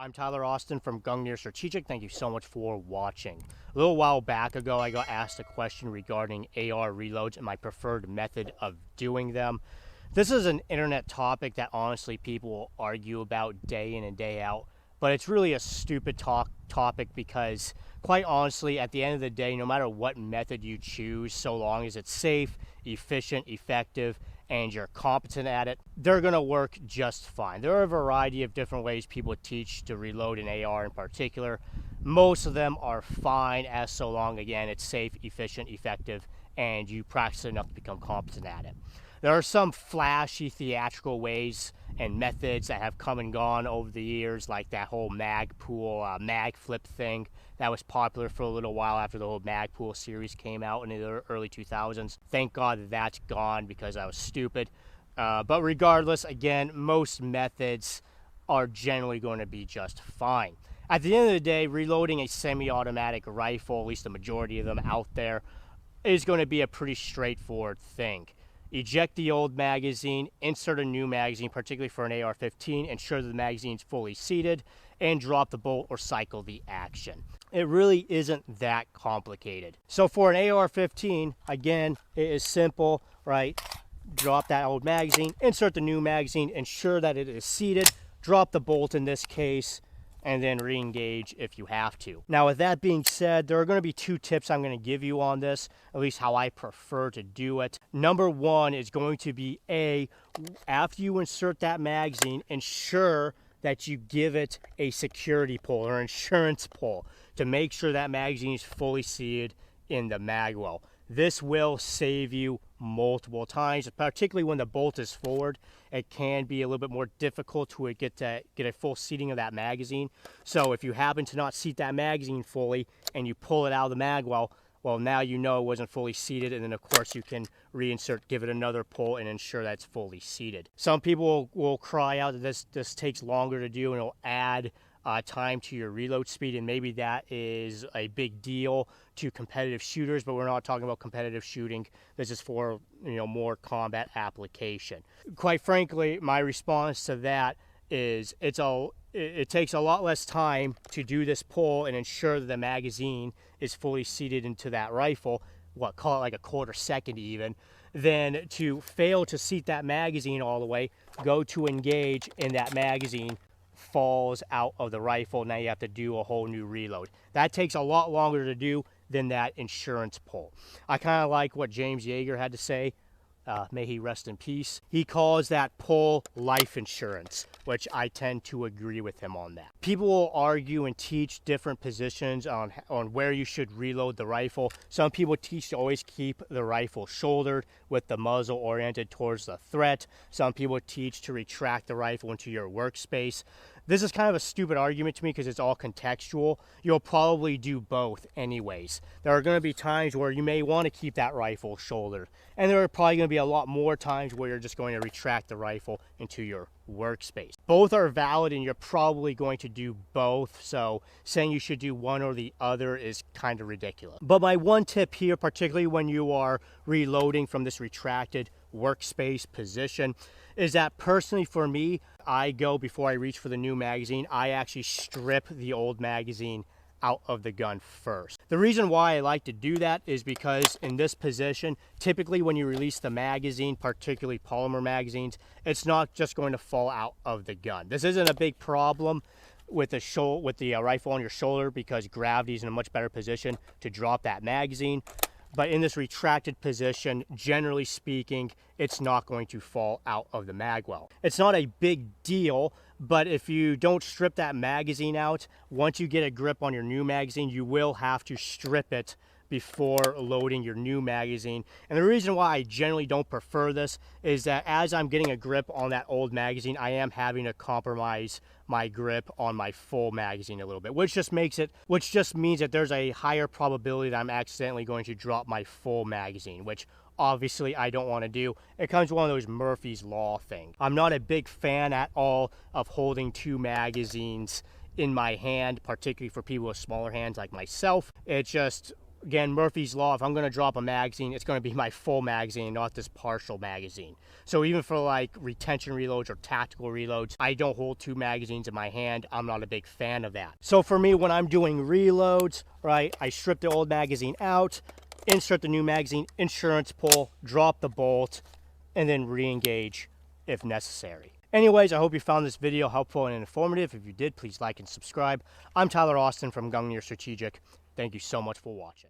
I'm Tyler Austin from Gungnir Strategic. Thank you so much for watching. A little while back ago, I got asked a question regarding AR reloads and my preferred method of doing them. This is an internet topic that honestly people will argue about day in and day out, but it's really a stupid topic because quite honestly, at the end of the day, no matter what method you choose, so long as it's safe, efficient, effective, and you're competent at it, they're going to work just fine. There are a variety of different ways people teach to reload an AR in particular. Most of them are fine as so long, again, it's safe, efficient, effective, and you practice enough to become competent at it. There are some flashy theatrical ways and methods that have come and gone over the years, like that whole mag pool, mag flip thing that was popular for a little while after the whole mag pool series came out in the early 2000s. Thank God that that's gone because I was stupid. But regardless, again, most methods are generally going to be just fine. At the end of the day, reloading a semi-automatic rifle, at least the majority of them out there, is going to be a pretty straightforward thing. Eject the old magazine, insert a new magazine, particularly for an AR-15, ensure the magazine's fully seated, and drop the bolt or cycle the action. It really isn't that complicated. So for an AR-15, again, it is simple, right? Drop that old magazine, insert the new magazine, ensure that it is seated, drop the bolt in this case, and then re-engage if you have to. Now, with that being said, there are going to be two tips I'm going to give you on this, at least how I prefer to do it. Number one is going to be after you insert that magazine, ensure that you give it a security pull or insurance pull to make sure that magazine is fully seated in the mag well. This will save you multiple times, particularly when the bolt is forward. It can be a little bit more difficult to get a full seating of that magazine. So if you happen to not seat that magazine fully and you pull it out of the mag well, now you know it wasn't fully seated, and then of course you can reinsert, give it another pull, and ensure that it's fully seated. Some people will cry out that this takes longer to do and it'll add time to your reload speed, and maybe that is a big deal to competitive shooters, but we're not talking about competitive shooting. This is for more combat application. Quite frankly, my response to that is it takes a lot less time to do this pull and ensure that the magazine is fully seated into that rifle, call it like a quarter second even, than to fail to seat that magazine all the way, go to engage, and that magazine falls out of the rifle. Now you have to do a whole new reload. That takes a lot longer to do than that insurance pull. I kind of like what James Yeager had to say. May he rest in peace. He calls that pull life insurance, which I tend to agree with him on that. People will argue and teach different positions on where you should reload the rifle. Some people teach to always keep the rifle shouldered with the muzzle oriented towards the threat. Some people teach to retract the rifle into your workspace. This is kind of a stupid argument to me because it's all contextual. You'll probably do both anyways. There are going to be times where you may want to keep that rifle shouldered, and there are probably going to be a lot more times where you're just going to retract the rifle into your workspace. Both are valid, and you're probably going to do both, so saying you should do one or the other is kind of ridiculous. But my one tip here, particularly when you are reloading from this retracted workspace position, is that personally for me, before I reach for the new magazine, I actually strip the old magazine out of the gun first. The reason why I like to do that is because in this position, typically when you release the magazine, particularly polymer magazines, it's not just going to fall out of the gun. This isn't a big problem with the rifle on your shoulder because gravity is in a much better position to drop that magazine. But in this retracted position, generally speaking, it's not going to fall out of the mag well. It's not a big deal, but if you don't strip that magazine out, once you get a grip on your new magazine, you will have to strip it before loading your new magazine. And the reason why I generally don't prefer this is that as I'm getting a grip on that old magazine, I am having to compromise my grip on my full magazine a little bit, which just means that there's a higher probability that I'm accidentally going to drop my full magazine, which obviously I don't want to do. It comes with one of those Murphy's Law thing. I'm not a big fan at all of holding two magazines in my hand, particularly for people with smaller hands like myself. It just Again, Murphy's Law, if I'm going to drop a magazine, it's going to be my full magazine, not this partial magazine. So even for like retention reloads or tactical reloads, I don't hold 2 magazines in my hand. I'm not a big fan of that. So for me, when I'm doing reloads, right, I strip the old magazine out, insert the new magazine, insurance pull, drop the bolt, and then re-engage if necessary. Anyways, I hope you found this video helpful and informative. If you did, please like and subscribe. I'm Tyler Austin from Gungnir Strategic. Thank you so much for watching.